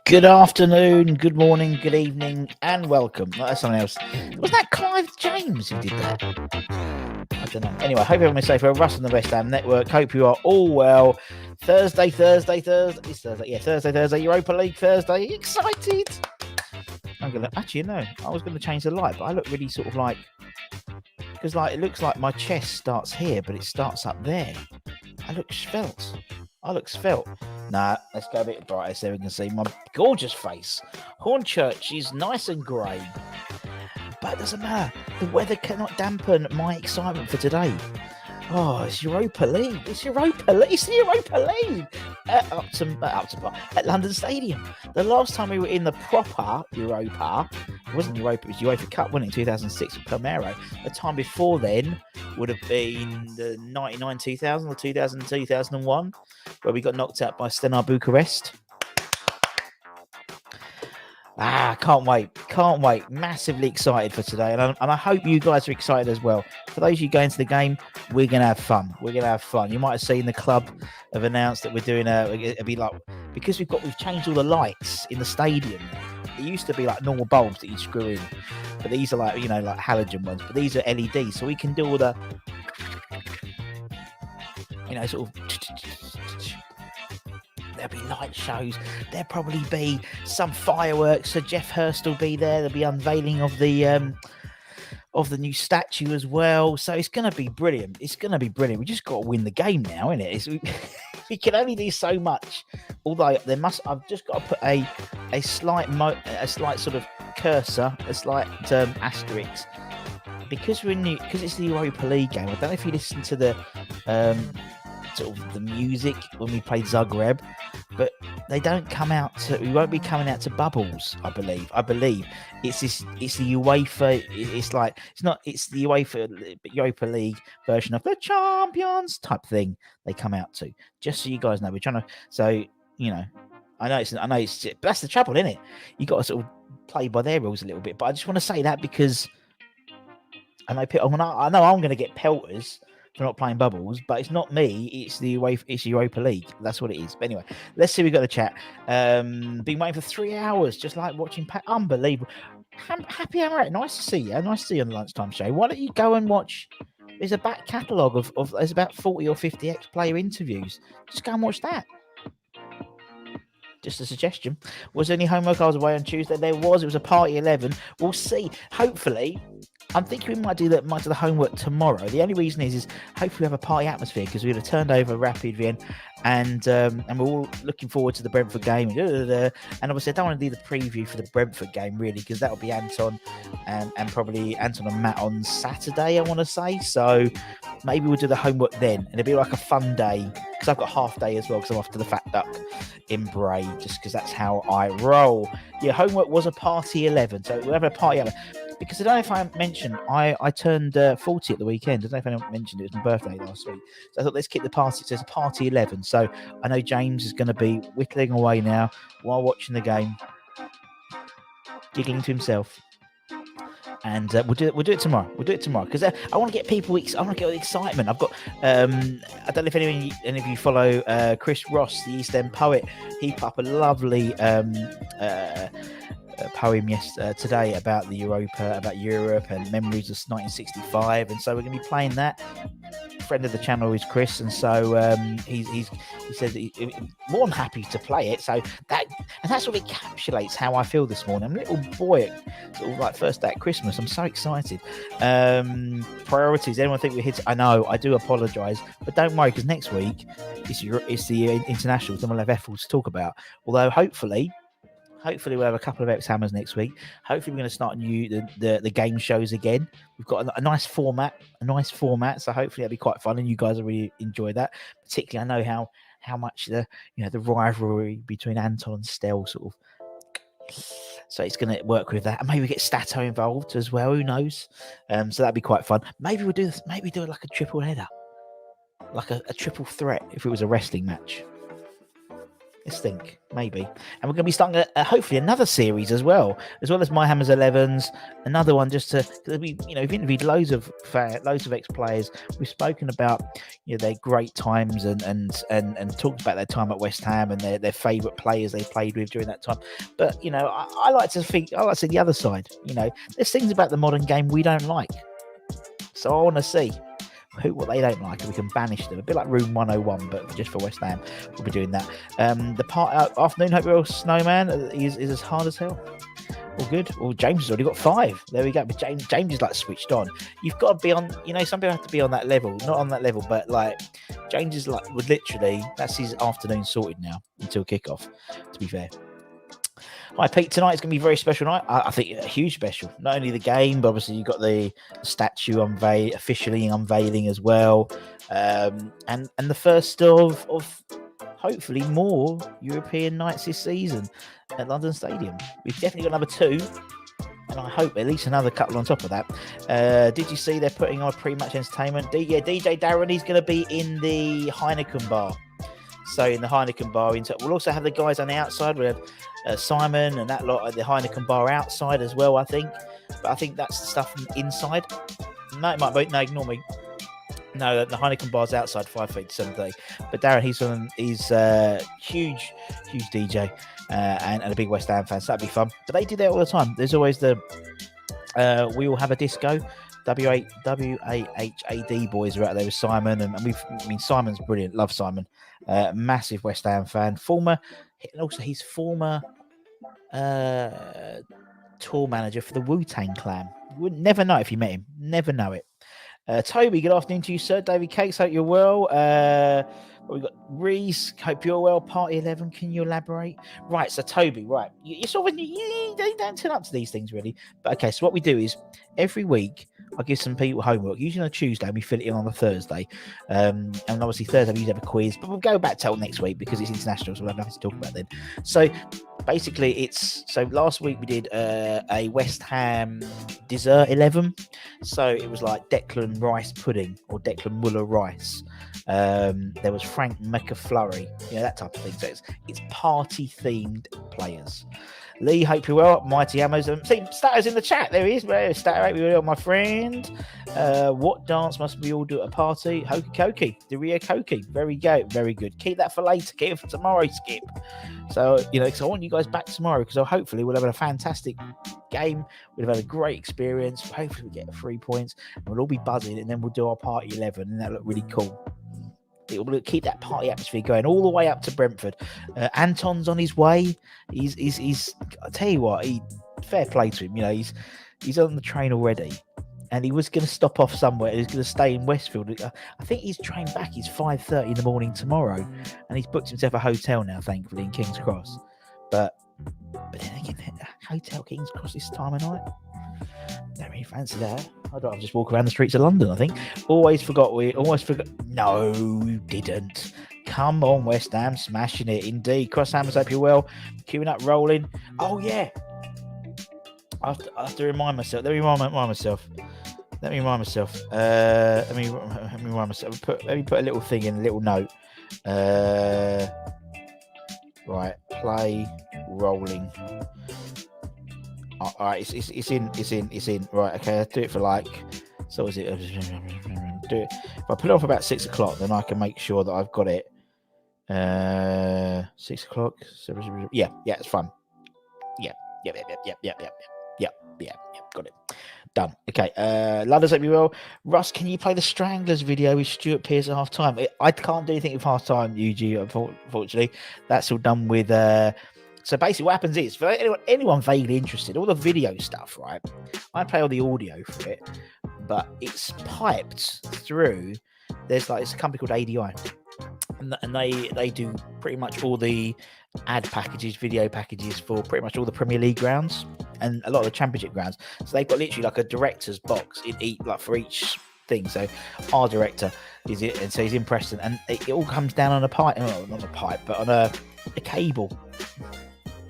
Good afternoon, good morning, good evening, and welcome. No, that's someone else. Was that Clive James who did that? I don't know. Anyway, hope everyone is safe. We're Russ on the West Ham Network. Hope you are all well. Thursday. It's Thursday. Yeah, Thursday. Europa League Thursday. Are you excited? I'm gonna actually no. I was gonna change the light, but I look really sort of like because it looks like my chest starts here, but it starts up there. I look svelte. Nah, let's go a bit brighter so we can see my gorgeous face. Hornchurch is nice and grey, but it doesn't matter. The weather cannot dampen my excitement for today. Oh, it's Europa League. It's the Europa League at London Stadium. The last time we were in the proper Europa, it wasn't Europa, it was UEFA Cup, wasn't it, in 2006 with Palmero. The time before then would have been the 99-2000 or 2000-2001, where we got knocked out by Stenar Bucharest. Can't wait. Massively excited for today. And I hope you guys are excited as well. For those of you going to the game, we're going to have fun. You might have seen the club have announced that we're doing it'll be like, because we've changed all the lights in the stadium. It used to be like normal bulbs that you screw in, but these are like halogen ones, but these are LEDs. So we can do all the, sort of, there'll be light shows. There'll probably be some fireworks. So Jeff Hurst will be there. There'll be unveiling of the new statue as well. So it's going to be brilliant. We just got to win the game now, innit? We can only do so much. Although I've just got to put a slight sort of cursor, a slight asterisk, because it's the Europa League game. I don't know if you listen to the sort of the music when we play Zagreb, but they don't come out we won't be coming out to Bubbles, I believe it's the UEFA, it's the UEFA Europa League version of the Champions type thing they come out to, just so you guys know. We're trying to, so I know it's but that's the trouble, isn't it? You got to sort of play by their rules a little bit, but I just want to say that because I know I'm going to get pelters for not playing Bubbles, but it's not me. It's the Europa League. That's what it is. But anyway, let's see. We got the chat. Been waiting for 3 hours, just like watching. Unbelievable. Happy Amaret. Nice to see you. Nice to see you on the lunchtime show. Why don't you go and watch? There's a back catalogue of there's about 40 or 50 ex-player interviews. Just go and watch that. Just a suggestion. Was there any homework? I was away on Tuesday. There was. It was a party 11. We'll see. Hopefully. I'm thinking we might do the homework tomorrow. The only reason is hopefully we have a party atmosphere, because we would have turned over Rapid Wien, and we're all looking forward to the Brentford game. And obviously I don't want to do the preview for the Brentford game really, because that'll be Anton and probably Anton and Matt on Saturday, I want to say. So maybe we'll do the homework then, and it'll be like a fun day, because I've got half day as well, because I'm off to the Fat Duck in Bray, just because that's how I roll. Yeah, homework was a party 11, so we'll have a party 11. Because I don't know if I mentioned, I turned 40 at the weekend. I don't know if anyone mentioned it. It was my birthday last week. So I thought, let's keep the party. It says party 11. So I know James is going to be whittling away now while watching the game, giggling to himself. And we'll do it tomorrow. Because I want to get people. I want to get all the excitement. I've got. I don't know if any of you follow Chris Ross, the East End poet. He put up a lovely poem today about the Europa, about Europe and memories of 1965, and so we're going to be playing that. Friend of the channel is Chris, and so he says he's more than happy to play it. So that sort of encapsulates how I feel this morning. I'm a little boy, sort of like first day at Christmas. I'm so excited. Priorities. Anyone think we hit? I know. I do apologise, but don't worry, because next week it's the internationals, and we'll have F1 to talk about. Although hopefully we'll have a couple of X-Hammers next week. Hopefully we're going to start the game shows again. We've got a nice format, so hopefully that'll be quite fun, and you guys will really enjoy that. Particularly, I know how much the rivalry between Anton and Stel sort of, so it's going to work with that, and maybe get Stato involved as well. Who knows? So that'd be quite fun. Maybe we'll do like a triple header, like a triple threat if it was a wrestling match. Let's think, maybe. And we're going to be starting hopefully another series as well as My Hammers 11s. Another one just to, we've interviewed loads of ex-players. We've spoken about their great times and talked about their time at West Ham and their favourite players they played with during that time. But I like to see the other side. There's things about the modern game we don't like, so I want to see what they don't like, and we can banish them. A bit like Room 101, but just for West Ham. We'll be doing that. The afternoon, hope you're all snowman is as hard as hell. All good. Well, James has already got 5. There we go. But James is like switched on. You've got to be on, some people have to be on that level. Not on that level, but like James is would literally, that's his afternoon sorted now until kickoff, to be fair. Hi, Pete. Tonight's going to be a very special night. I think a huge special. Not only the game, but obviously you've got the statue officially unveiling as well. And the first of hopefully more European nights this season at London Stadium. We've definitely got number 2. And I hope at least another couple on top of that. Did you see they're putting on pre-match entertainment? DJ Darren, he's going to be in the Heineken bar. So in the Heineken bar, we'll also have the guys on the outside. We'll have Simon and that lot at the Heineken bar outside as well, I think. But I think that's the stuff from inside. No, it might be. No, ignore me. No, the Heineken bar's outside 5 feet to 7 feet. But Darren, he's huge DJ and a big West Ham fan. So that'd be fun. But they do that all the time. There's always the we will have a disco. WAHAD boys are out there with Simon, and Simon's brilliant. Love Simon. Massive West Ham fan. And also he's former tour manager for the Wu-Tang Clan. You would never know if you met him. Never know it. Toby, good afternoon to you, sir. David Cakes, hope you're well. We've got Reese, hope you're well. Party 11, can you elaborate? Right, so Toby, right. You sort of, you don't turn up to these things really. But okay, so what we do is every week I give some people homework, usually on a Tuesday, and we fill it in on a Thursday. And obviously Thursday we usually have a quiz, but we'll go back till next week because it's international, so we'll have nothing to talk about then. So basically last week we did a West Ham dessert 11. So it was like Declan Rice pudding or Declan Muller rice. There was Frank McAflurry, that type of thing. So it's party themed players. Lee, hope you're well. Mighty Amazon. See, Statter's in the chat. There he is. Statter, hope you're well, my friend. What dance must we all do at a party? Hokey Cokey. The Rio Koki. Very good. Keep that for later. Keep it for tomorrow, Skip. So, because I want you guys back tomorrow because hopefully we'll have a fantastic game. We'll have had a great experience. Hopefully we'll get 3 points and we'll all be buzzing, and then we'll do our party 11 and that'll look really cool. It will keep that party atmosphere going all the way up to Brentford. Anton's on his way. He's I tell you what, fair play to him. He's on the train already, and he was going to stop off somewhere. He's going to stay in Westfield. I think his train back is 5:30 in the morning tomorrow, and he's booked himself a hotel now, thankfully, in King's Cross. But then again, hotel King's Cross this time of night. Don't really fancy that. I'd rather just walk around the streets of London, I think. Almost forgot. No, you didn't. Come on, West Ham, smashing it. Indeed. Cross Hammers, hope you're well. Queuing up, rolling. Oh, yeah. I have to remind myself. Let me remind myself. Let me remind myself. Let me remind myself. Let me put a little thing in, a little note. Right. Play, rolling. All right, it's in. Right, okay, I'll do it for so is it? Do it. If I put it off about 6 o'clock, then I can make sure that I've got it. 6 o'clock. Yeah, it's fun. Yeah, got it. Done. Okay. London's hope you well. Russ, can you play the Stranglers video with Stuart Pearce at half time? I can't do anything with half time, UG, unfortunately. That's all done with so basically what happens is, for anyone vaguely interested, all the video stuff, right? I play all the audio for it, but it's piped through. There's it's a company called ADI, and they do pretty much all the ad packages, video packages for pretty much all the Premier League grounds and a lot of the Championship grounds. So they've got literally a director's box for each thing. So our director is it, and so he's in Preston, and it all comes down on a pipe, not a pipe, but on a cable.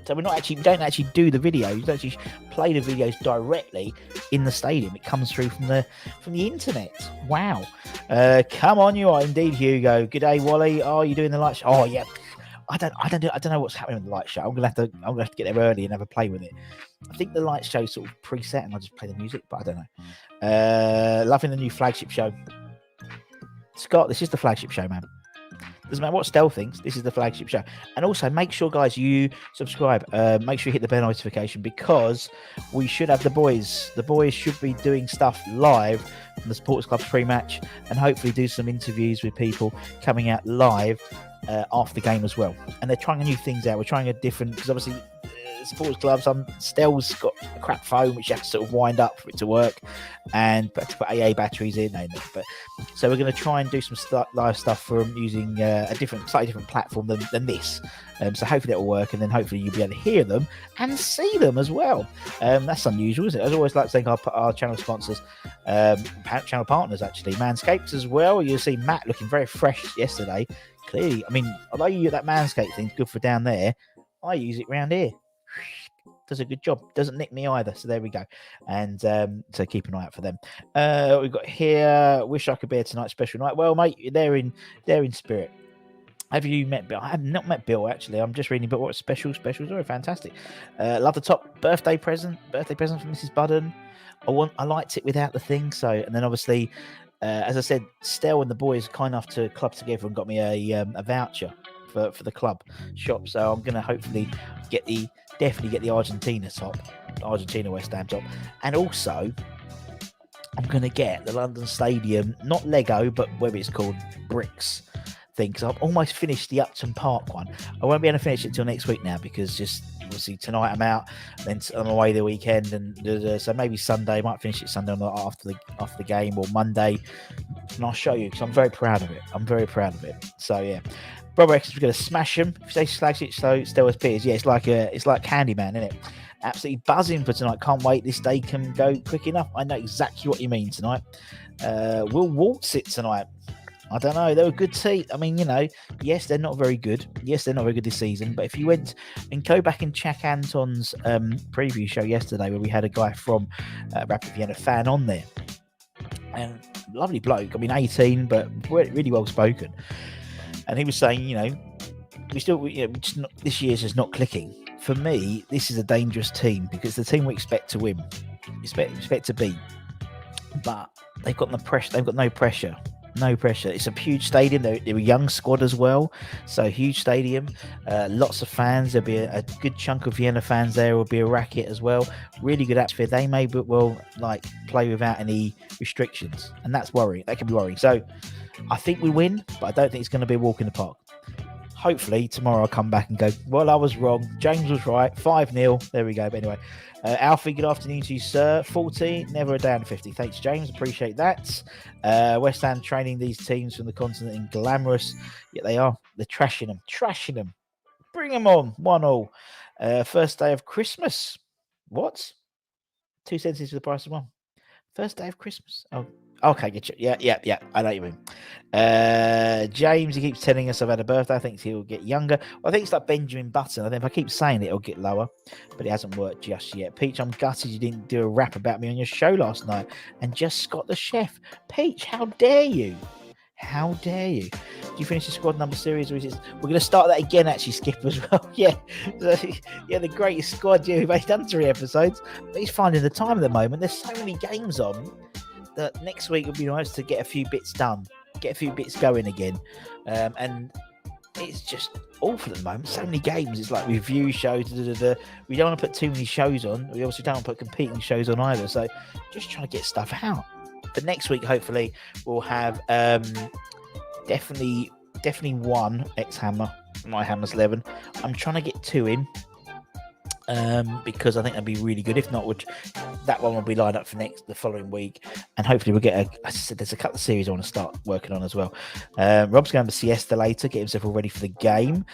So we don't actually do the video. You don't actually play the videos directly in the stadium. It comes through from the internet. Wow. Come on, you are indeed, Hugo. Good day, Wally. Oh, you doing the light show? Oh, yeah. I don't know what's happening with the light show. I'm gonna have to get there early and have a play with it. I think the light show sort of preset, and I just play the music, but I don't know. Loving the new flagship show, Scott. This is the flagship show, man. Doesn't matter what Stell thinks, this is the flagship show. And also make sure, guys, you subscribe. Make sure you hit the bell notification, because we should have the boys. The boys should be doing stuff live from the Supporters Club pre-match, and hopefully do some interviews with people coming out live after the game as well. And they're trying new things out. We're trying a different, because obviously Supporters Club, Stell's got a crap phone which you have to sort of wind up for it to work, and to put AA batteries in. But so we're going to try and do some live stuff from using a slightly different platform than this. So hopefully that will work, and then hopefully you'll be able to hear them and see them as well. That's unusual, isn't it? I'd always like to thank our channel sponsors, channel partners actually, Manscaped as well. You'll see Matt looking very fresh yesterday. Clearly, I mean, although you that Manscaped thing's good for down there, I use it round here. Does a good job. Doesn't nick me either. So there we go. And so keep an eye out for them. We've got here. Wish I could be here tonight. Special night. Well, mate, they're in spirit. Have you met Bill? I have not met Bill actually. I'm just reading. But what specials are fantastic. Love the top birthday present from Mrs. Budden. I liked it without the thing. So, and then obviously, as I said, Stell and the boys kind enough to club together and got me a voucher for the club shop. So I'm going to hopefully definitely get the Argentina West Ham top, and also I'm going to get the London Stadium, not Lego, but whatever it's called, bricks thing, because I've almost finished the Upton Park one. I won't be able to finish it till next week now, because just obviously tonight I'm out, then I'm away the weekend, and so maybe Sunday. I might finish it Sunday after the game, or Monday, and I'll show you, because I'm very proud of it. So yeah. Rob reckons we're going to smash them. If you say slash it, so Stell as Piers. Yeah, it's like Candyman, isn't it? Absolutely buzzing for tonight. Can't wait. This day can go quick enough. I know exactly what you mean tonight. We'll waltz it tonight. I don't know. They're a good team. I mean, yes, they're not very good. Yes, they're not very good this season. But if you went and go back and check Anton's preview show yesterday, where we had a guy from Rapid Vienna fan on there, and lovely bloke. I mean, 18, but really well spoken. And he was saying, this year's just not clicking. For me, this is a dangerous team, because the team we expect to win, expect to beat, but they've got no pressure. They've got no pressure. It's a huge stadium. They're a young squad as well, so huge stadium. Lots of fans. There'll be a good chunk of Vienna fans there. Will be a racket as well. Really good atmosphere. They may play without any restrictions, and that's worrying. That can be worrying. So I think we win, but I don't think it's going to be a walk in the park. Hopefully tomorrow I'll come back and go, well, I was wrong. James was right. 5-0. There we go. But anyway, Alfie, good afternoon to you, sir. 40, never a day under 50. Thanks, James. Appreciate that. West Ham training these teams from the continent in glamorous. Yeah, they are. They're trashing them. Bring them on. 1-1. First day of Christmas. What? 2 sentences for the price of one. First day of Christmas. Oh, okay. Get you. Yeah. I know what you mean. James, he keeps telling us I've had a birthday. I think he'll get younger. Well, I think it's like Benjamin Button. I think if I keep saying it, it'll get lower, but it hasn't worked just yet. Peach, I'm gutted you didn't do a rap about me on your show last night, and just Scott the chef. Peach, how dare you? How dare you? Do you finish the squad number series, or is it? We're going to start that again, actually, Skip, as well. Yeah, the greatest squad. Yeah, we've only done 3 episodes, but he's finding the time at the moment. There's so many games on that next week would be nice to get a few bits done, get a few bits going again, and it's just awful at the moment. So many games. It's like review shows. We don't want to put too many shows on. We obviously don't want to put competing shows on either. So just trying to get stuff out. But next week, hopefully, we'll have definitely one X-Hammer, my Hammer's 11. I'm trying to get 2 in because I think that'd be really good. If not, that one will be lined up for the following week, and hopefully we'll get as I said, there's a couple of series I want to start working on as well. Rob's going to siesta later, get himself all ready for the game.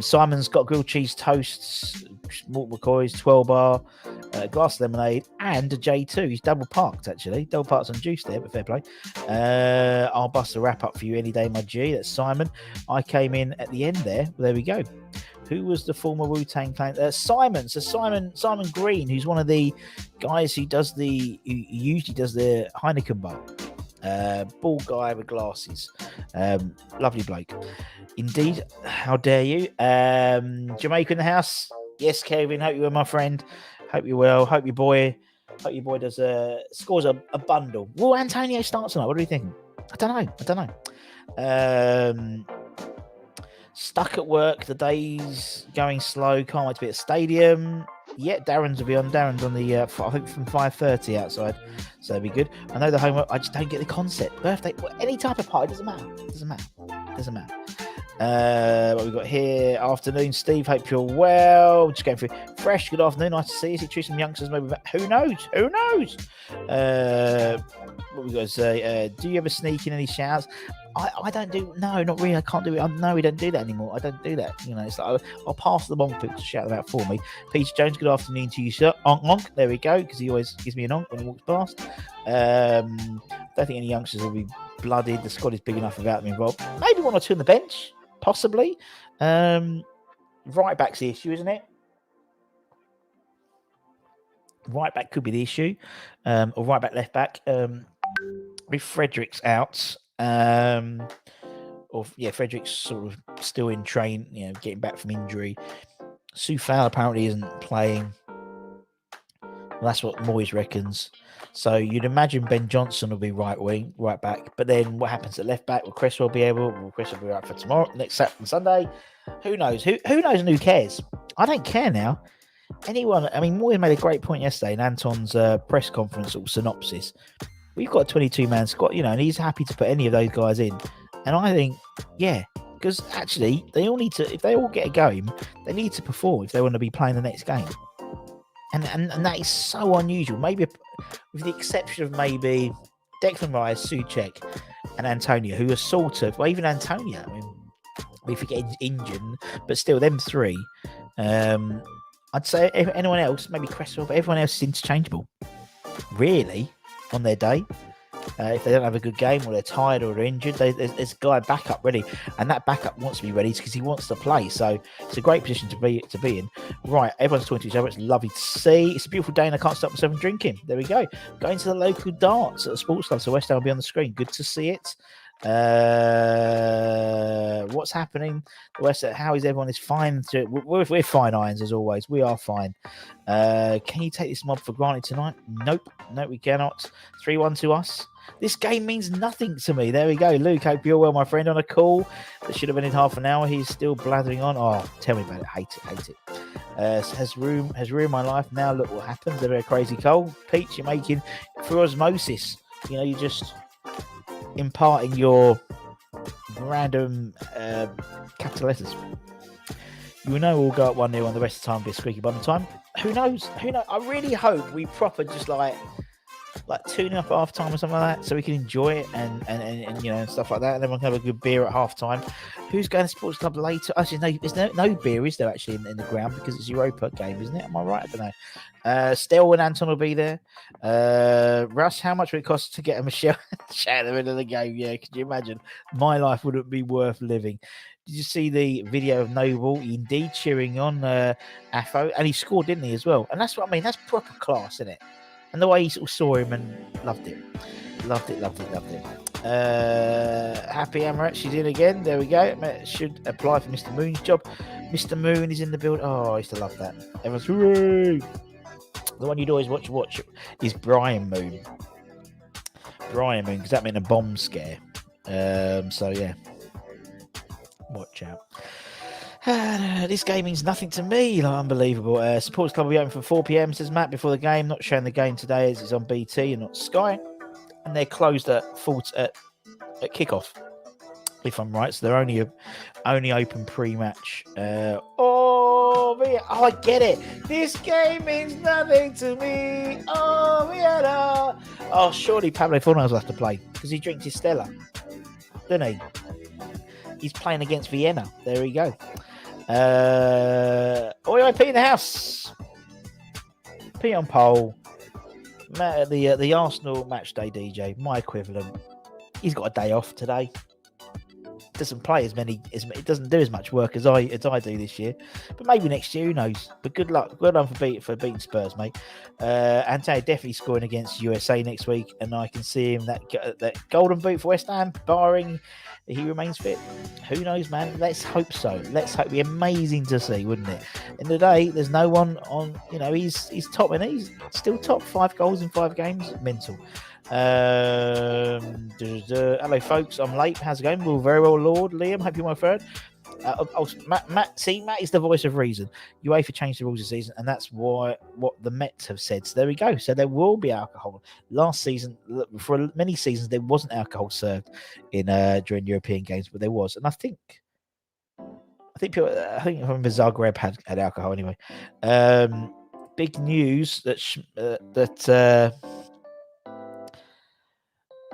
Simon's got grilled cheese toasts, Malt McCoy's 12 bar, glass of lemonade, and a J2. He's double parked actually, double parked on juice there, but fair play. I'll bust a wrap up for you any day, my G. That's Simon. I came in at the end there. Well, there we go. Who was the former Wu-Tang Clan? Simon. So Simon Green, who's one of the guys who usually does the Heineken bar. Bald guy with glasses. Lovely bloke. Indeed. How dare you? Jamaica in the house. Yes, Kevin. Hope you were, my friend. Hope you're well. Hope your boy does scores a bundle. Will Antonio start tonight? What do you think? I don't know. Stuck at work. The day's going slow. Can't wait to be at the stadium. Yeah, Darren's will be on. Darren's on the I think from 5:30 outside, so it'll be good. I know the homework. I just don't get the concept. Birthday, any type of party, doesn't matter. What we've got here, afternoon, Steve. Hope you're well. Just going through fresh. Good afternoon. Nice to see you. See you some youngsters. Maybe who knows? What we got to say? Do you ever sneak in any shouts? I don't do. No, not really. I can't do it. No, we don't do that anymore. I don't do that. You know, it's like I'll pass them on people to shout them out for me. Peter Jones. Good afternoon to you, sir. Onk onk. There we go. Because he always gives me an onk when he walks past. Don't think any youngsters will be blooded. The squad is big enough without them involved. Maybe one or two on the bench. Possibly. Right back's the issue, isn't it? Right back could be the issue. Or right back, left back. With Fredericks out. Fredericks sort of still in train, getting back from injury. Soufal apparently isn't playing. Well, that's what Moyes reckons. So you'd imagine Ben Johnson will be right back. But then what happens at left back? Will Cresswell be right for tomorrow, next Saturday and Sunday? Who knows? Who knows and who cares? I don't care now. Anyone, I mean, Moyes made a great point yesterday in Anton's press conference or synopsis. We've got a 22-man squad, and he's happy to put any of those guys in. And I think, yeah, because actually they all need to, if they all get a game, they need to perform if they want to be playing the next game. And that is so unusual. Maybe with the exception of maybe Declan Rice, Souček, and Antonio, who are sort of, well, even Antonio, I mean, we forget injured, but still, them three. I'd say if anyone else, maybe Cresswell, but everyone else is interchangeable, really, on their day. If they don't have a good game or they're tired or they're injured, there's a guy backup ready, and that backup wants to be ready because he wants to play. So it's a great position to be in. Right, everyone's talking to each other. It's lovely to see. It's a beautiful day, and I can't stop myself from drinking. There we go. Going to the local darts at the Sports Club. So West Ham will be on the screen. Good to see it. What's happening? How is everyone? Is fine. We're fine irons as always. We are fine. Can you take this mob for granted tonight? Nope, we cannot. 3-1 to us. This game means nothing to me. There we go. Luke, hope you're well, my friend. On a call that should have been in half an hour. He's still blathering on. Oh, tell me about it. Hate it. Has ruined my life. Now look what happens. They're very crazy cold. Peach, you're making through osmosis. You're just imparting your random capital letters. You know we'll go up 1-0 and the rest of the time be a squeaky bum time. Who knows? I really hope we proper just like 2-0 up at half time or something like that, so we can enjoy it and stuff like that, and everyone can have a good beer at half time. Who's going to Sports Club later? Actually, there's no beer, is there, actually, in the ground, because it's Europa game, isn't it? Am I right? I don't know. Stel and Anton will be there. Russ, how much would it cost to get a Michelle shout at the end of the game? Yeah, could you imagine? My life wouldn't be worth living. Did you see the video of Noble indeed cheering on Afo? And he scored, didn't he, as well? And that's what I mean. That's proper class, isn't it? And the way he sort of saw him and loved it. Happy Amaret, she's in again. There we go. Should apply for Mr. Moon's job. Mr. Moon is in the build. Oh, I used to love that. Everyone's hooray! The one you'd always watch is Brian Moon. Because that meant a bomb scare. So yeah. Watch out. This game means nothing to me. Unbelievable. Supporters Club will be open for 4 p.m, says Matt, before the game. Not showing the game today as it's on BT and not Sky. And they're closed at kickoff, if I'm right. So they're only open pre-match. I get it. This game means nothing to me. Surely Pablo Fornals will have to play because he drinks his Stella, doesn't he? He's playing against Vienna. There we go. P in the house. P on pole. The Arsenal Matchday DJ, my equivalent. He's got a day off today. doesn't play as many. It doesn't do as much work as I do this year. But maybe next year, who knows? But good luck. Well done for beating Spurs, mate. Ante definitely scoring against USA next week, and I can see him that golden boot for West Ham, barring he remains fit. Who knows, man? Let's hope so. Let's hope. It'd be amazing to see, wouldn't it? In the day, there's no one on. He's top, and he's still top. 5 goals in 5 games. Mental. Hello, folks. I'm late. How's it going? Well, very well, Lord Liam. Hope you're my third. Matt is the voice of reason. UEFA changed the rules this season, and that's what the Mets have said. So there we go. So there will be alcohol. Last season, for many seasons, there wasn't alcohol served in during European games, but there was, and I think I remember Zagreb had alcohol anyway. Big news that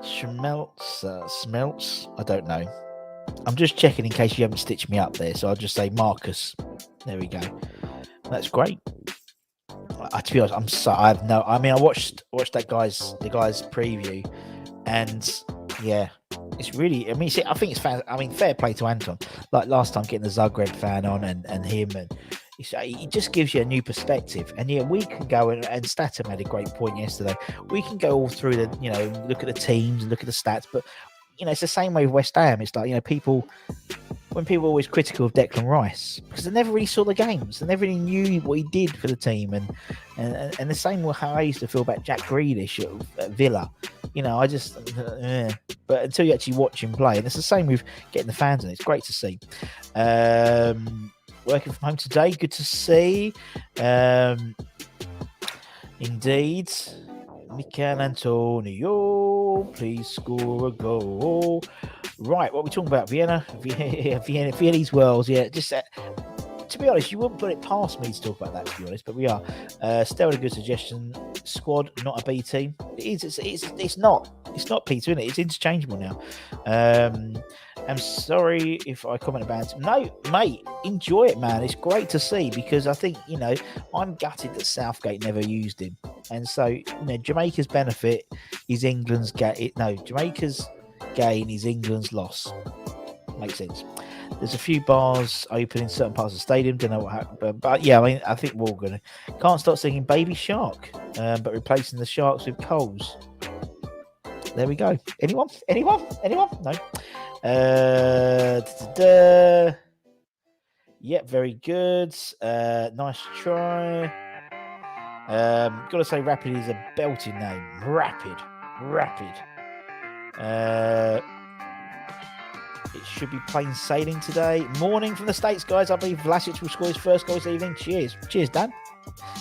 Schmelz. I don't know. I'm just checking in case you haven't stitched me up there, so I'll just say Marcus. There we go. That's great. To be honest, I watched the guy's preview, and yeah, it's really. I think it's fan. Fair play to Anton. Like last time, getting the Zagreb fan on and him, and it just gives you a new perspective. And yeah, we can go and Statham had a great point yesterday. We can go all through the, look at the teams, look at the stats, but it's the same way with West Ham. It's like, people are always critical of Declan Rice because they never really saw the games. They never really knew what he did for the team. And the same with how I used to feel about Jack Grealish at Villa. But until you actually watch him play, and it's the same with getting the fans in. It's great to see. Working from home today, good to see. Indeed. Mikel Antonio, please score a goal. Right, what are we talking about? Vienna's Worlds. Yeah, just to be honest, you wouldn't put it past me to talk about that, to be honest, but we are. Still a good suggestion. Squad, not a B team. It is. It's not. It's not Peter, isn't it? It's interchangeable now. I'm sorry if I comment about it. No, mate, enjoy it, man. It's great to see because I think, I'm gutted that Southgate never used him. And so, Jamaica's benefit is England's gain. No, Jamaica's gain is England's loss. Makes sense. There's a few bars open in certain parts of the stadium. Don't know what happened. But yeah, I think we're all going to. Can't stop singing Baby Shark, but replacing the sharks with coals. There we go. Anyone? No. Yep, very good. Nice try. Gotta say, Rapid is a belting name. Rapid. It should be plain sailing today. Morning from the States, guys. I believe Vlasic will score his first goal this evening. Cheers, Dan.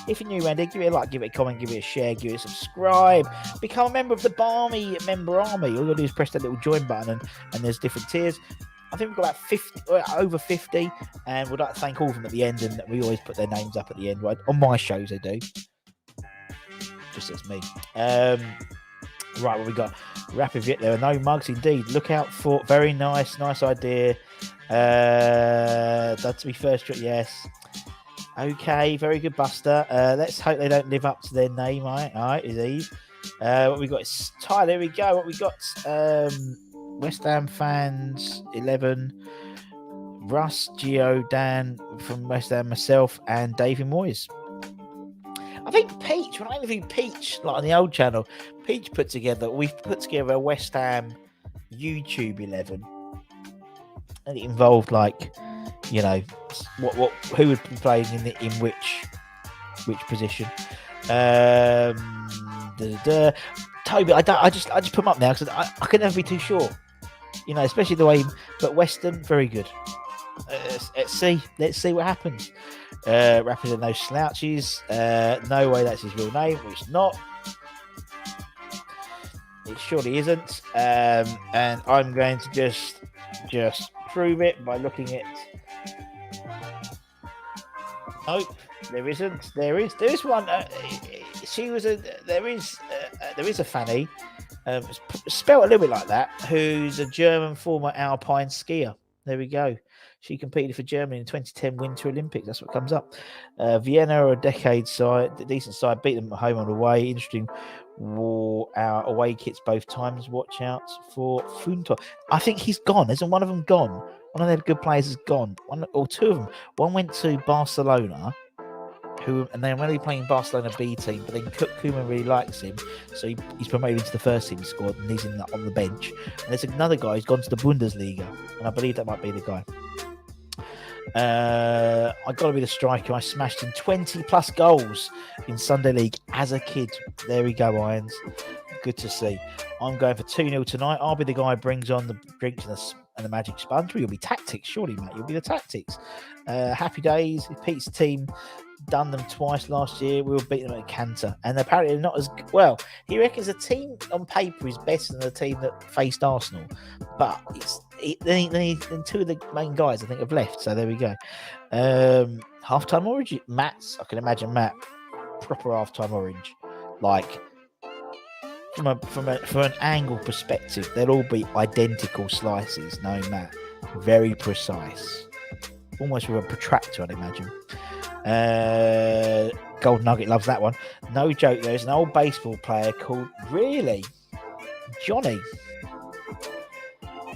If you're new around here, give it a like, give it a comment, give it a share, give it a subscribe. Become a member of the Barmy member army. All you gotta do is press that little join button, and there's different tiers. I think we've got about 50, over 50, and we'd like to thank all of them at the end. And we always put their names up at the end, right? On my shows, they do. Just as me. Right, what we got? Rapid Viet. There are no mugs, indeed. Look out for. Very nice idea. That to be first. Yes. Okay, very good, Buster. Let's hope they don't live up to their name. All right, is Eve. What we got is Ty. There we go. What we got? West Ham fans 11. Russ, Gio, Dan from West Ham, myself, and David Moyes. I think Peach. When I interviewed Peach, like on the old channel, Peach we've put together a West Ham YouTube 11, and it involved who would be playing in which position. Toby, I just put him up now because I can never be too sure. Especially the way. But Western, very good. Let's see what happens. Rapid and no slouches. No way that's his real name. It's not. It surely isn't. And I'm going to just prove it by looking at. Nope, there isn't. There is one. There is a Fanny, spelled a little bit like that, who's a German former alpine skier. There we go. She competed for Germany in the 2010 Winter Olympics. That's what comes up. Vienna are a decent side, beat them at home on the way. Interesting wore our away kits both times. Watch out for Funto. I think he's gone. Isn't one of them gone? One of their good players is gone. One or two of them. One went to Barcelona, and then when they're playing Barcelona B team, but then Koeman really likes him, so he's promoted into the first team squad, and he's on the bench. And there's another guy who's gone to the Bundesliga, and I believe that might be the guy. I got to be the striker. I smashed in 20 plus goals in Sunday League as a kid. There we go, Irons. Good to see. I'm going for 2-0 tonight. I'll be the guy who brings on the drinks and the magic sponge. You'll be tactics, surely, mate. You'll be the tactics. Happy days. Pete's team done them twice last year. We will beat them at Cantor, and apparently they're not as well. He reckons the team on paper is better than the team that faced Arsenal, but then two of the main guys I think have left. So there we go. Halftime orange, Matt's. I can imagine Matt proper halftime orange, like from an angle perspective, they'll all be identical slices. No, Matt, very precise, almost with a protractor, I'd imagine. Gold Nugget loves that one. No joke, there's an old baseball player called Johnny.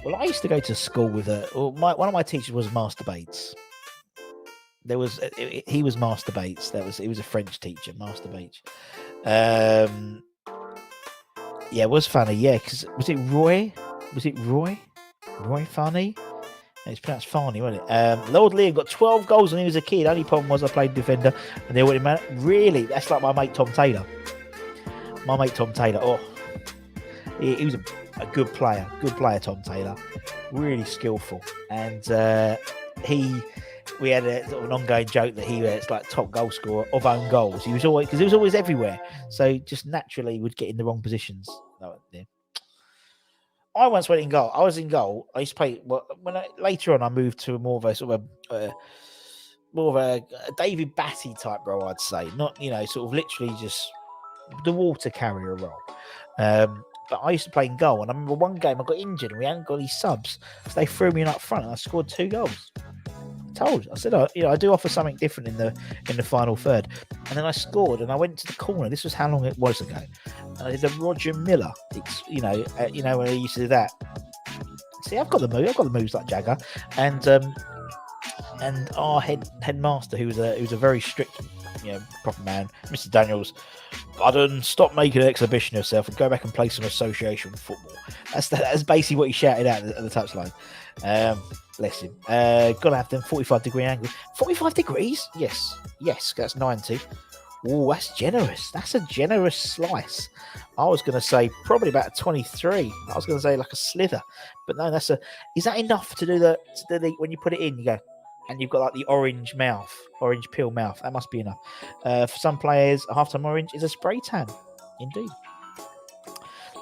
Well, I used to go to school with one of my teachers was Master Bates. He was Master Bates. He was a French teacher, Master Bates. Yeah, it was funny. Yeah, because was it Roy? Roy Funny? It's pronounced Farney, wasn't it? Lord Liam got 12 goals when he was a kid. Only problem was I played defender, and they went, man, really? That's like my mate Tom Taylor. Oh, he was a good player. Tom Taylor, really skillful, and we had a sort of an ongoing joke that it's like top goal scorer of own goals. He was always everywhere, so just naturally would get in the wrong positions. Yeah. I once went in goal. I was in goal. I used to play. Well, later on I moved to more of a David Batty type role. I'd say not, sort of literally just the water carrier role. But I used to play in goal, and I remember one game I got injured and we hadn't got any subs, so they threw me in up front, and I scored 2 goals. I said, I do offer something different in the final third, and then I scored, and I went to the corner. This was how long it was ago, and I did a Roger Miller. When I used to do that. See, I've got the moves like Jagger, and our headmaster, who was a very strict, proper man, Mr. Daniels. Pardon, stop making an exhibition of yourself and go back and play some association football. That's basically what he shouted out at the touchline. Bless him. Gotta have them 45-degree angle. 45 degrees? Yes, that's 90. Oh, that's generous. That's a generous slice. I was going to say probably about a 23. I was going to say like a slither, but no, is that enough to do the when you put it in, you go, and you've got like the orange peel mouth. That must be enough. For some players, a halftime orange is a spray tan. Indeed.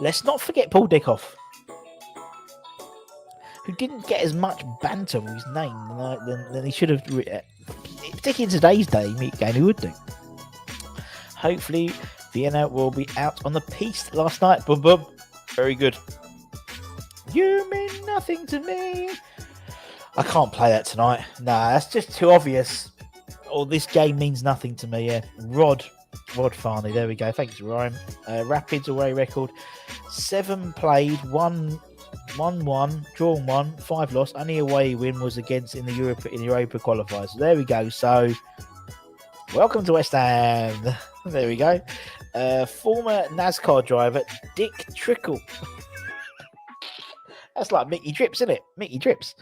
Let's not forget Paul Dickoff, who didn't get as much banter with his name than he should have. Particularly in today's game, he would do. Hopefully, Vienna will be out on the piste last night. Boom, boom. Very good. You mean nothing to me. I can't play that tonight. Nah, that's just too obvious. This game means nothing to me. Yeah, Rod Farney. There we go. Thanks, Ryan. Rapids away record: 7 played, 1 won, drawn 1, 5 lost. Only away win was against in the Europa qualifiers. So there we go. So welcome to West Ham. There we go. Former NASCAR driver Dick Trickle. That's like Mickey Drips, isn't it? Mickey Drips.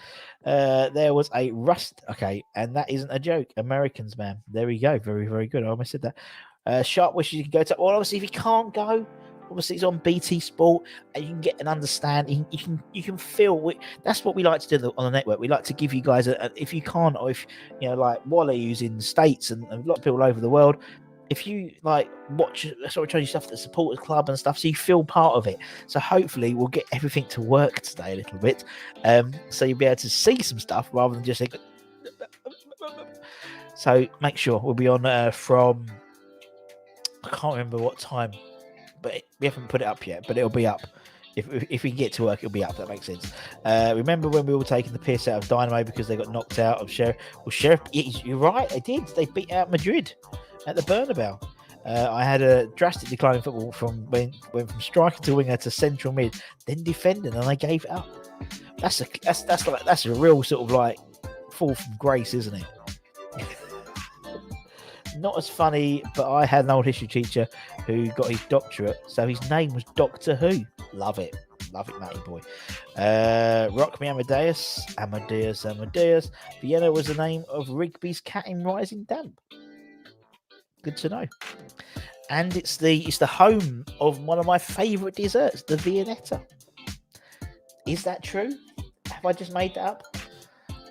There was a rust. Okay, and that isn't a joke. Americans, man. There we go. Very, very good. I almost said that. Sharp wishes you can go to. Well, obviously, if you can't go, obviously it's on BT Sport, and you can get an understanding. You can feel. That's what we like to do on the network. We like to give you guys if you can't, or if like Wally, who's in the States and a lot of people all over the world. If you like watch sort of change stuff at the supporters club and stuff, so you feel part of it. So hopefully we'll get everything to work today a little bit, so you'll be able to see some stuff rather than just think. So make sure we'll be on from, I can't remember what time, but we haven't put it up yet, but it'll be up. If we get to work, it'll be up. That makes sense. Remember when we were taking the piss out of Dynamo because they got knocked out of Sheriff? Well, Sheriff, you're right. They did. They beat out Madrid at the Bernabeu. I had a drastic decline in football from went from striker to winger to central mid, then defending, and I gave it up. That's a real sort of like fall from grace, isn't it? Not as funny, but I had an old history teacher who got his doctorate, so his name was Doctor Who. Love it, Matty boy. Rock me Amadeus. Vienna was the name of Rigby's cat in Rising Damp. Good to know. And it's the home of one of my favourite desserts, the Viennetta. Is that true? Have I just made that up?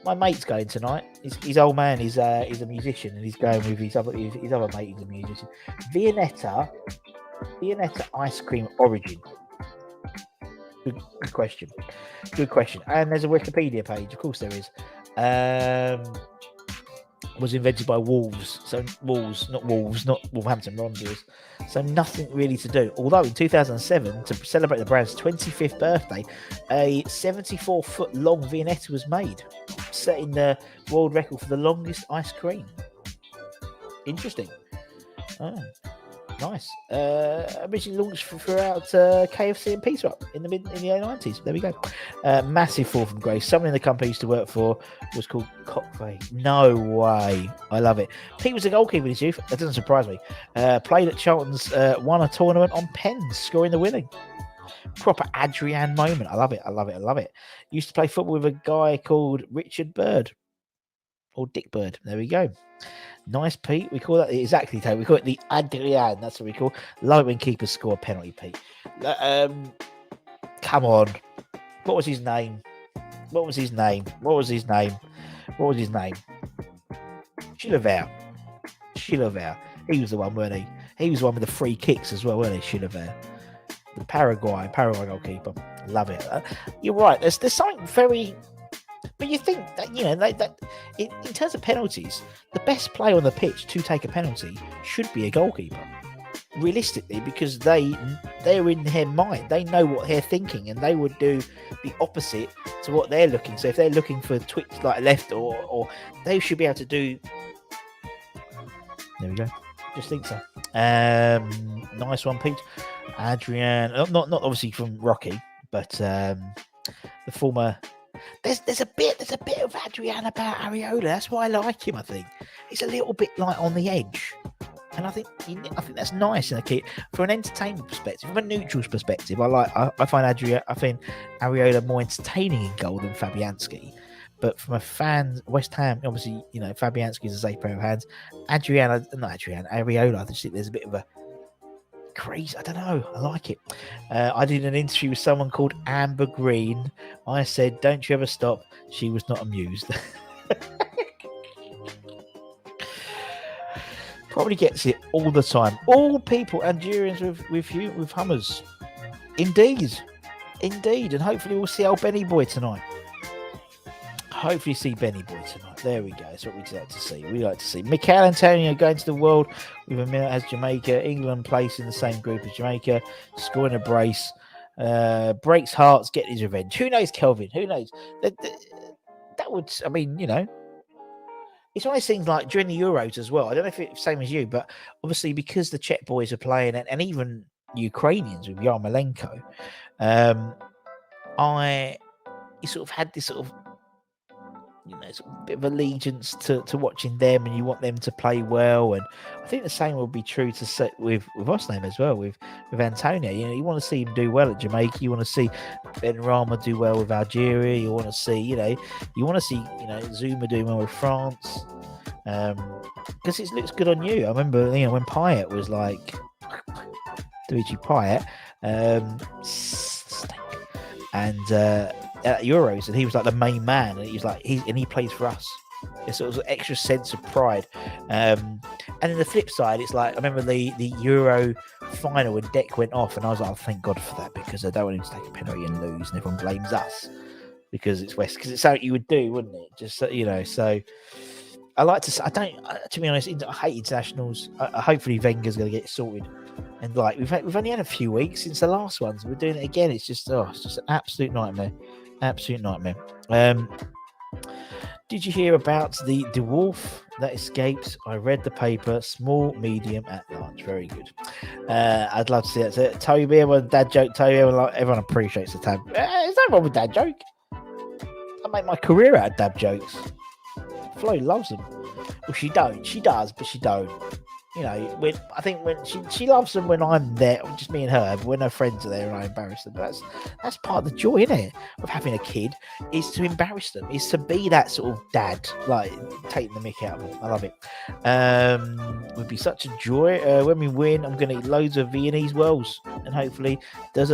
My mate's going tonight. His old man is a musician, and he's going with his other mate. He's a musician. Viennetta ice cream origin. Good question. And there's a Wikipedia page. Of course there is. Was invented by Wolves. So not Wolverhampton Wanderers. So nothing really to do. Although in 2007, to celebrate the brand's 25th birthday, a 74-foot long Viennetta was made, setting the world record for the longest ice cream. Interesting. Oh, nice. Originally launched throughout KFC and Pizza Hut in the early 90s. There we go. Massive fall from grace. Someone in the company I used to work for was called Cockvey. No way. I love it. Pete was a goalkeeper in his youth. That doesn't surprise me. Played at Charlton's, won a tournament on pens, scoring the winning. Proper Adrian moment. I love it. Used to play football with a guy called Richard Bird. Or Dick Bird. There we go. Nice, Pete. We call that exactly, Tate. We call it the Adrian. That's what we call. Love it when keepers score a penalty, Pete. Come on. What was his name? Chilavert. He was the one, weren't he? He was the one with the free kicks as well, weren't he? Chilavert. The Paraguay goalkeeper. Love it. You're right. There's something very. But you think that, that in terms of penalties, the best player on the pitch to take a penalty should be a goalkeeper, realistically, because they're in their mind, they know what they're thinking, and they would do the opposite to what they're looking. So if they're looking for twitch like left, or they should be able to do. There we go. Just think so. Nice one, Pete. Adrian, not obviously from Rocky, but the former. There's a bit of Adrian about Areola. That's why I like him. I think he's a little bit like on the edge, and I think that's nice in a kid from an entertainment perspective, from a neutral's perspective. I find Areola more entertaining in goal than Fabianski. But from a fan, West Ham, obviously, Fabianski is a safe pair of hands. Areola, I just think there's a bit of a crazy. I don't know. I like it. I did an interview with someone called Amber Green. I said, "Don't you ever stop." She was not amused. Probably gets it all the time. All people Algerians with Hummers. Indeed. And hopefully we'll see old Benny Boy tonight. There we go. That's what we'd like to see. Mikel Antonio going to the World with a minute as Jamaica. England placed in the same group as Jamaica, scoring a brace. Breaks hearts, getting his revenge. Who knows, Kelvin? Who knows? That would, it's one of those things like during the Euros as well. I don't know if it's the same as you, but obviously because the Czech boys are playing, and even Ukrainians with Yarmolenko, you sort of had this sort of sort of bit of allegiance to watching them, and you want them to play well. And I think the same will be true to set with Osname as well, with Antonio. You want to see him do well at Jamaica. You want to see Ben Rama do well with Algeria. You want to see, Zuma doing well with France. Because it looks good on you. I remember, when Payet was like Dimitri Payet, and at Euros, and he was like the main man, and he was like he plays for us. It's sort of an extra sense of pride. And then the flip side, it's like I remember the Euro final when Deck went off, and I was like, oh, thank God for that, because I don't want him to take a penalty and lose, and everyone blames us because it's West, because it's something you would do, wouldn't it? Just so. I like to. To be honest, I hate internationals. Hopefully, Wenger's going to get it sorted. And we've only had a few weeks since the last ones. We're doing it again. It's just an absolute nightmare. Did you hear about the dwarf that escapes? I read the paper, small, medium, at large. Very good. I'd love to see that. So, Toby, everyone, dad joke, Toby, everyone appreciates the dad. There's no wrong with dad joke. I make my career out of dad jokes. Flo loves them. Well, she don't. She does, but she don't. You know, when she loves them when I'm there, just me and her. But when her friends are there and I embarrass them, that's part of the joy, isn't it, of having a kid, is to embarrass them, is to be that sort of dad, like taking the mick out of them. I love it. Would be such a joy. When we win, I'm going to eat loads of Viennese rolls, and hopefully there's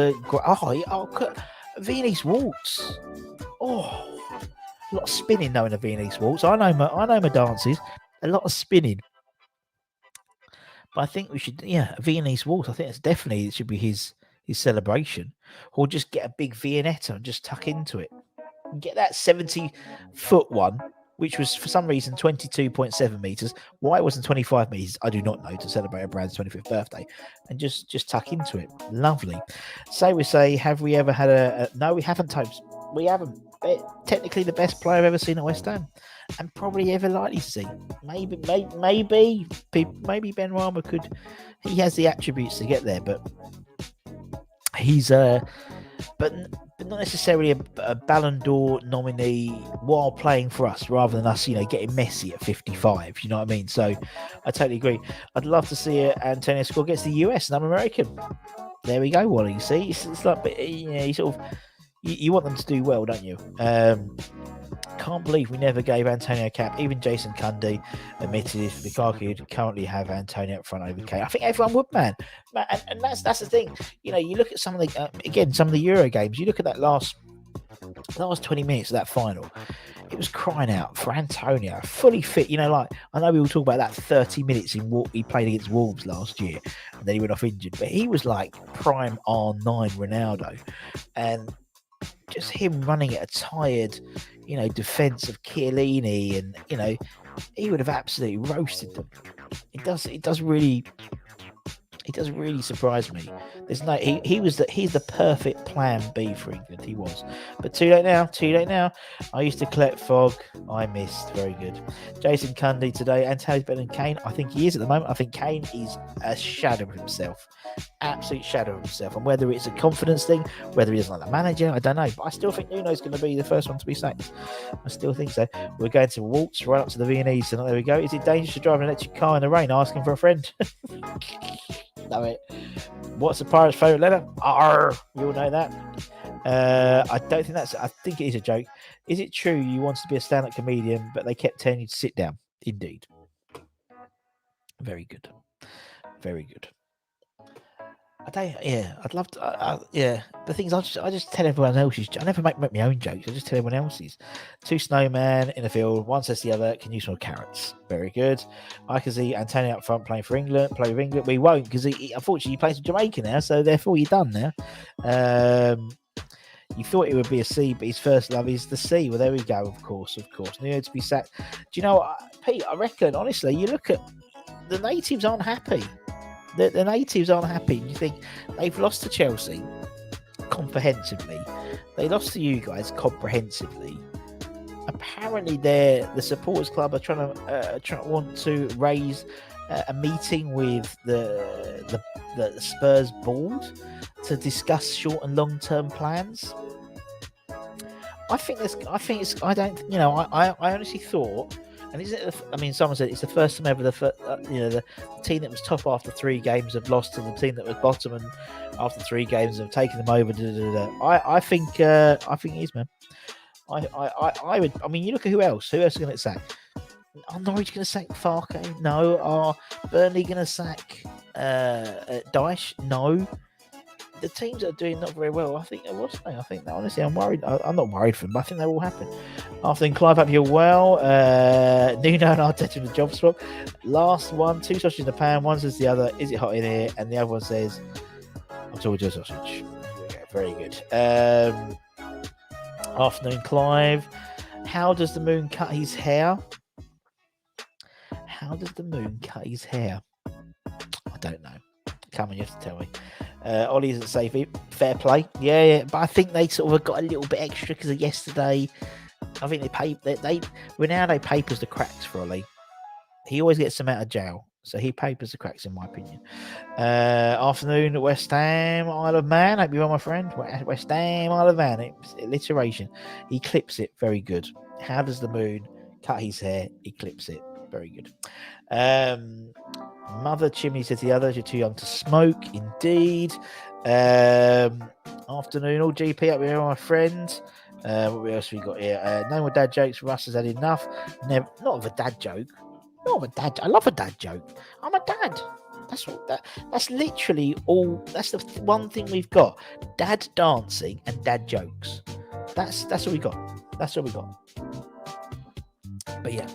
Viennese waltz. Oh, a lot of spinning knowing a Viennese waltz. I know my dances. A lot of spinning. But I think we should, a Viennese waltz. I think it should be his celebration, or just get a big Viennetta and just tuck into it. And get that 70-foot one, which was for some reason 22.7 meters. Why it wasn't 25 meters, I do not know, to celebrate a brand's 25th birthday, and just tuck into it. Lovely. So we say, have we ever had no, we haven't, Tobes. We haven't. Technically the best player I've ever seen at West Ham, and probably ever likely to see. Maybe Ben Rama could. He has the attributes to get there, but he's but not necessarily a Ballon d'Or nominee while playing for us, rather than us, getting messy at 55. You know what I mean? So I totally agree. I'd love to see Antonio score against the US, and I'm American. There we go, Wally. See, it's like, you sort of. You want them to do well, don't you? Can't believe we never gave Antonio a cap. Even Jason Cundy admitted if Lukaku would currently have Antonio up front over Kane. I think everyone would, man. And that's the thing. You look at some of the Euro games. You look at that last 20 minutes of that final. It was crying out for Antonio, fully fit. I know we will talk about that 30 minutes he played against Wolves last year, and then he went off injured. But he was like prime R9 Ronaldo, and just him running at a tired, defense of Chiellini, and he would have absolutely roasted them. It does really surprise me. He's the perfect plan B for England. He was, but too late now. I used to collect fog. I missed. Very good. Jason Cundy today. Antonio's better than Kane. I think he is at the moment. I think Kane is a shadow of himself. Absolute shadow of himself. And whether it's a confidence thing, whether he doesn't like the manager, I don't know. But I still think Nuno's going to be the first one to be sacked. I still think so. We're going to waltz right up to the Viennese tonight. There we go. Is it dangerous to drive an electric car in the rain? Asking for a friend. Love it. What's the pirate's favourite letter? R. You all know that. I don't think I think it is a joke. Is it true you wanted to be a stand-up comedian, but they kept telling you to sit down? Indeed. Very good. Very good. I'd love to. The thing is, I just tell everyone else's. I never make my own jokes. I just tell everyone else's. Two snowmen in the field. One says to the other, "Can you smell carrots?" Very good. I can see Antonio up front playing for England. Play with England. We won't, because unfortunately he plays for Jamaica now. So therefore you're done now. You thought it would be a C, but his first love is the C. Well, there we go. Of course. Nuno to be sacked. Do you know what, Pete? I reckon, honestly, you look at the natives aren't happy. The natives aren't happy. You think they've lost to Chelsea comprehensively. They lost to you guys comprehensively. Apparently, the supporters club are trying to want to raise a meeting with the Spurs board to discuss short and long term plans. I honestly thought. And isn't it? Someone said it's the first time ever the team that was top after 3 games have lost to the team that was bottom, and after 3 games have taken them over. I think it is, man. I would. You look at who else is going to get sacked? Are Norwich going to sack Farke? No. Are Burnley going to sack Dyche? No. The teams that are doing not very well, I think honestly, I'm worried. I'm not worried for them, but I think that will happen. After then, Clive up here, well, Nuno and Arteta in the job swap. Last one, 2 sausages in the pan. One says the other, is it hot in here? And the other one says, I'm talking to a sausage. Very good. Afternoon, Clive. How does the moon cut his hair? I don't know. Come on, you have to tell me. Ollie isn't safe. Fair play. Yeah. But I think they sort of got a little bit extra because of yesterday. I think Ronaldo papers the cracks for Ollie. He always gets them out of jail, so he papers the cracks, in my opinion. Afternoon at West Ham, Isle of Man. Hope you're well, my friend. West Ham, Isle of Man. It's alliteration. He clips it very good. How does the moon cut his hair? He clips it very good. Mother Chimney says the others, you're too young to smoke. Indeed. Afternoon, all GP up here, my friend. What else we got here? No more dad jokes. Russ has had enough. Never, not of a dad joke. Not of a dad. I love a dad joke. I'm a dad. That's literally all. That's the one thing we've got: dad dancing and dad jokes. That's what we got. That's what we got. But yeah.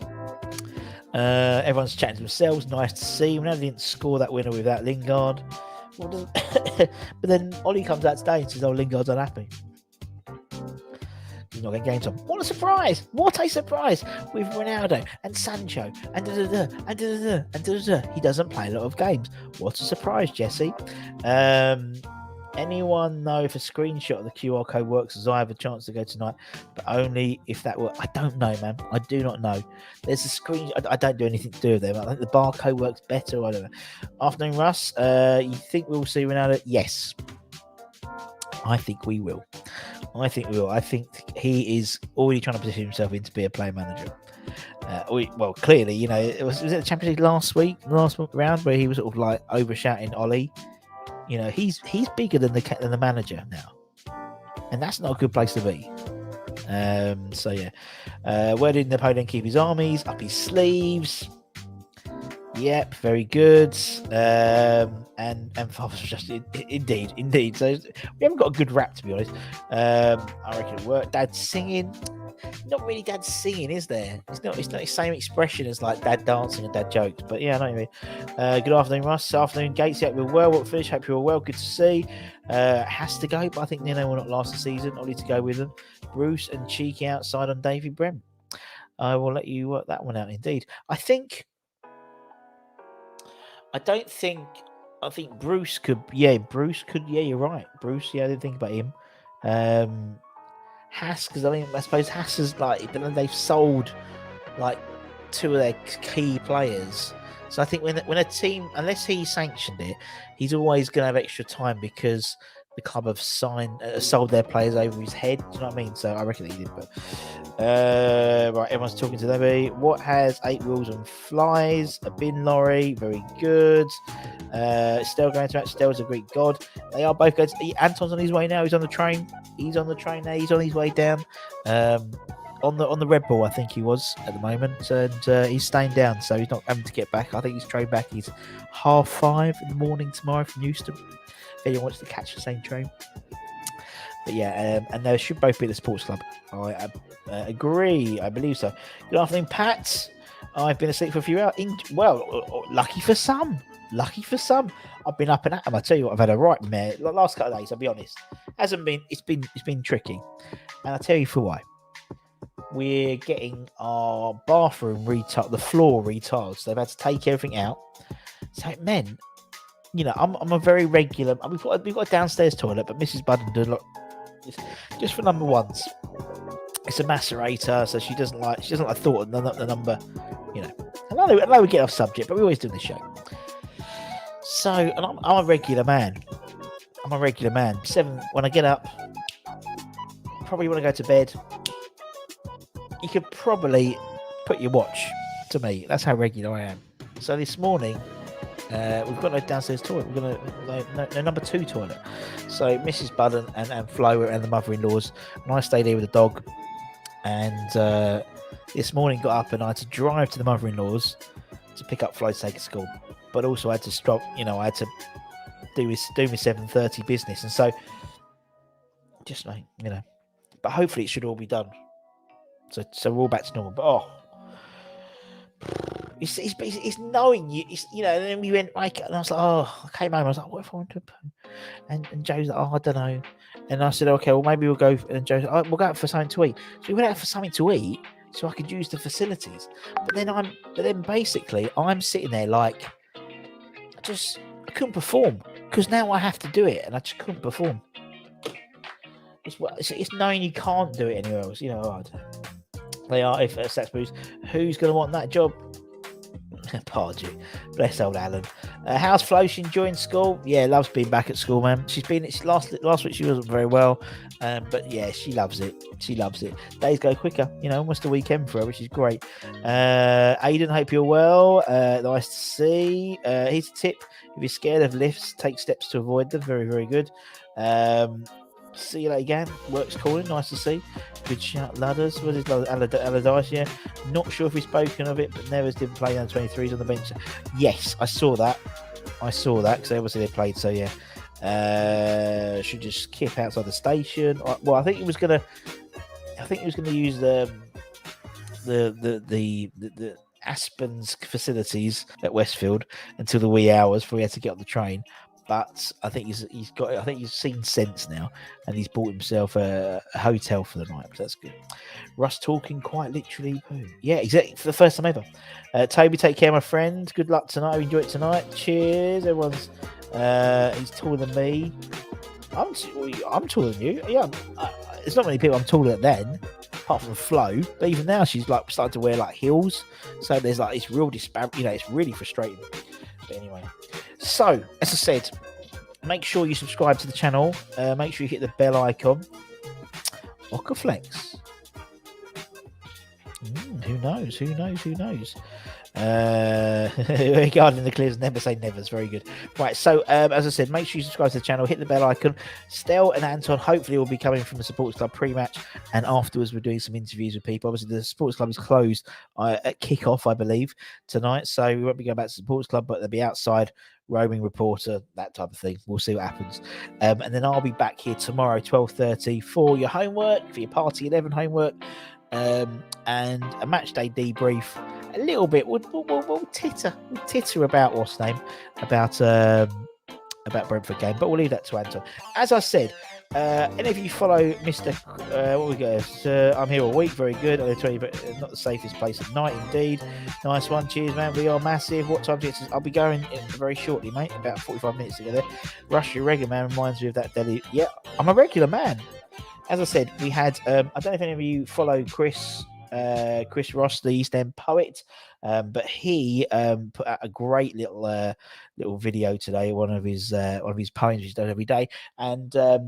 Everyone's chatting to themselves. Nice to see. Ronaldo didn't score that winner without Lingard. But then Ollie comes out today and says, "Oh, Lingard's unhappy. He's not getting games on." What a surprise! What a surprise with Ronaldo and Sancho and He doesn't play a lot of games. What a surprise, Jesse. Anyone know if a screenshot of the QR code works, as I have a chance to go tonight, but only if that works? I don't know, man. I do not know. There's a screen. I don't do anything to do with them. I think the barcode works better. I don't know. Afternoon, Russ. You think we'll see Ronaldo? Yes. I think we will. I think he is already trying to position himself in to be a player manager. Well, clearly, you know, was it the Champions League last round where he was sort of like overshouting Ollie? You know, he's bigger than the manager now, and that's not a good place to be. So yeah, where did Napoleon keep his armies? Up his sleeves. Yep, very good. And Father's just indeed. So we haven't got a good rap, to be honest. I reckon it worked. Dad's singing. Not really dad singing, is there? It's not the same expression as like dad dancing and dad jokes. But yeah, I know what you mean. Good afternoon, Russ. Afternoon, Gates. Hope you're well. What finish? Hope you're well. Good to see. Has to go, but I think Nino will not last the season. Ollie to go with them. Bruce and Cheeky outside on Davy Brem. I will let you work that one out. Indeed, I think Bruce could. Yeah, Bruce could. Yeah, you're right. Bruce. Yeah, I didn't think about him. Haas, because I suppose Haas is like, but then they've sold like two of their key players. So I think when a team, unless he sanctioned it, he's always going to have extra time because the club have sold their players over his head. Do you know what I mean? So I reckon he did. But right, everyone's talking to them. What has 8 wheels and flies? A bin lorry, very good. Stell going to Stell's a Greek god. They are both going. Anton's on his way now. He's on the train. He's on the train now. He's on his way down. On the Red Bull, I think he was at the moment, and he's staying down, so he's not having to get back. I think his train back is 5:30 in the morning tomorrow from Euston. If anyone wants to catch the same train. But yeah, and they should both be at the sports club. I agree. I believe so. Good afternoon, Pat. I've been asleep for a few hours. Lucky for some. I've been up and at them. I tell you what, I've had a right mare. Last couple of days, I'll be honest. Hasn't been. It's been tricky, and I'll tell you for why. We're getting our bathroom the floor retiled. So they've had to take everything out. So it meant, you know, I'm a very regular. We've got a downstairs toilet, but Mrs. Budden did a lot just for number ones. It's a macerator, so she doesn't like thought of the number, you know. I know we get off subject, but we always do the show. So, and I'm a regular man. 7 when I get up, probably want to go to bed. You could probably put your watch to me. That's how regular I am. So this morning, we've got no downstairs toilet. We've got no number 2 toilet. So Mrs. Budden and Flo and the mother-in-laws, and I stayed here with the dog. And this morning got up and I had to drive to the mother-in-laws to pick up Flo to take to school. But also I had to stop, you know, I had to do my 7:30 business. And so, just like, you know, but hopefully it should all be done. So we're all back to normal. But it's knowing you. It's, you know. And then we went like, and I was like, I came home. I was like, what if I went to a poo? And Joe's like, I don't know. And I said, okay, well maybe we'll go. And Joe's like, we'll go out for something to eat. So we went out for something to eat, so I could use the facilities. But then basically I'm sitting there like, I couldn't perform because now I have to do it, and I just couldn't perform. It's knowing you can't do it anywhere else. You know, I don't know. They are. If Sainsbury's, who's going to want that job? Pardew. Bless old Alan. How's Flo? She enjoying school? Yeah, loves being back at school, man. She's been. Last week she wasn't very well, but yeah, she loves it. She loves it. Days go quicker, almost a weekend for her, which is great. Aidan, hope you're well. Nice to see. Here's a tip: if you're scared of lifts, take steps to avoid them. Very, very good. See you later again. Works calling. Nice to see. Good shout, Ladders. What is Allardyce? Yeah. Not sure if we've spoken of it, but Nevers didn't play down 23s on the bench. Yes, I saw that because obviously they played. So yeah, should just skip outside the station. Well, I think he was gonna use the Aspen's facilities at Westfield until the wee hours before he had to get on the train. But I think he's seen sense now, and he's bought himself a hotel for the night. So that's good. Russ talking quite literally. Yeah, exactly. For the first time ever. Toby, take care, my friend. Good luck tonight. Enjoy it tonight. Cheers. Everyone's. He's taller than me. I'm taller than you. Yeah. It's not many people I'm taller than, apart from Flo. But even now, she's like starting to wear like heels. So there's like this real disparity. It's really frustrating. But anyway. So, as I said, make sure you subscribe to the channel. Make sure you hit the bell icon. Ocaflex. Who knows? Regarding the clears, never say never. It's very good. Right, so as I said, make sure you subscribe to the channel, hit the bell icon. Stel and Anton hopefully will be coming from the Supporters Club pre-match, and afterwards we're doing some interviews with people. Obviously, the Supporters Club is closed at kick-off, I believe, tonight, so we won't be going back to the Supporters Club, but they'll be outside, roaming reporter, that type of thing. We'll see what happens. And then I'll be back here tomorrow, 12:30, for your homework, for your Party 11 homework, and a match day debrief. A little bit. We'll titter about what's name about Brentford game, but we'll leave that to Anton. As I said, any of you follow Mr. What we got? I'm here all week. Very good. I'll tell you, but not the safest place at night, indeed. Nice one. Cheers, man. We are massive. What time? I'll be going very shortly, mate. About 45 minutes to get there. Rush, your regular man, reminds me of that Delhi. Yeah, I'm a regular man. As I said, we had. I don't know if any of you follow Chris Ross, the East End poet, but he put out a great little video today, one of his poems he's done every day, and I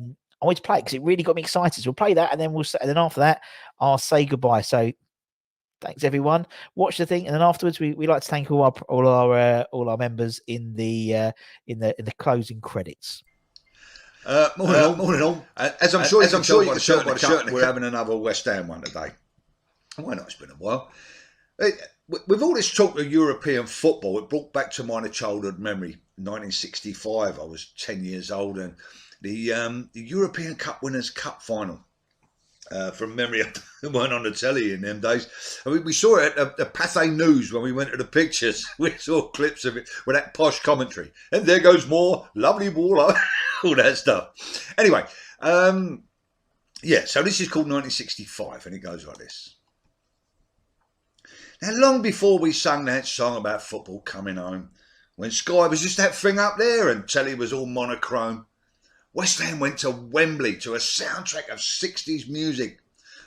wanted to play it because it really got me excited. So we'll play that, and then after that I'll say goodbye. So thanks everyone. Watch the thing, and then afterwards we like to thank all our members in the closing credits. Morning all. As I'm sure you can tell by the shirt, we're having another West Ham one today. Why not? It's been a while. With all this talk of European football, it brought back to my childhood memory. 1965, I was 10 years old, and the European Cup Winners' Cup final. From memory, it weren't on the telly in them days. We saw it at the Pathé News when we went to the pictures. We saw clips of it with that posh commentary. And there goes more, lovely ball, all that stuff. Anyway, so this is called 1965, and it goes like this. Now, long before we sung that song about football coming home, when Sky was just that thing up there and telly was all monochrome, West Ham went to Wembley to a soundtrack of 60s music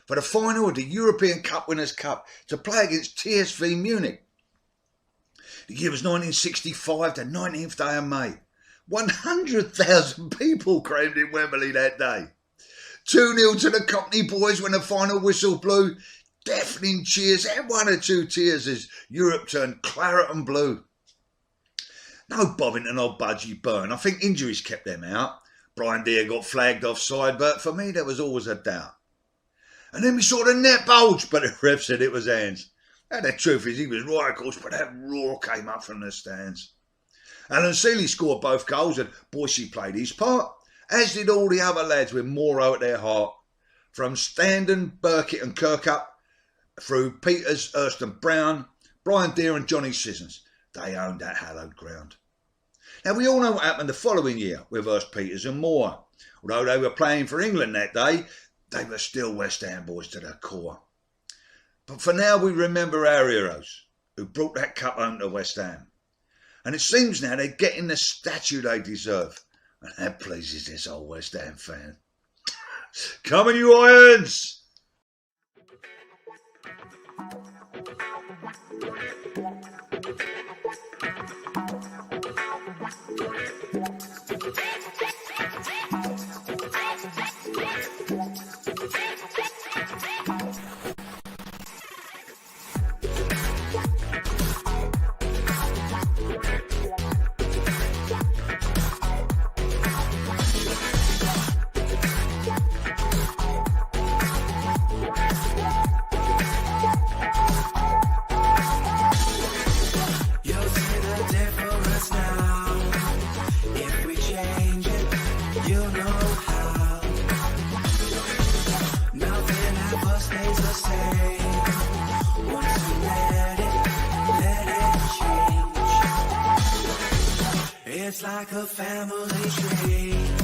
for the final of the European Cup Winners' Cup to play against TSV Munich. The year was 1965, the 19th day of May. 100,000 people crammed in Wembley that day. 2-0 to the Cockney boys when the final whistle blew. Deafening cheers and one or two tears as Europe turned claret and blue. No Bovington or Budgie Byrne. I think injuries kept them out. Brian Deere got flagged offside, but for me there was always a doubt. And then we saw the net bulge, but the ref said it was hands. And the truth is he was right, of course, but that roar came up from the stands. Alan Seeley scored both goals and Boycey played his part, as did all the other lads with Moro at their heart. From Standen, Burkitt and Kirkup, through Peters, Hurst and Brown, Brian Deere and Johnny Sissons. They owned that hallowed ground. Now, we all know what happened the following year with Hurst, Peters and Moore. Although they were playing for England that day, they were still West Ham boys to the core. But for now, we remember our heroes who brought that cup home to West Ham. And it seems now they're getting the statue they deserve. And that pleases this old West Ham fan. Come on, you Irons! It's like a family tree.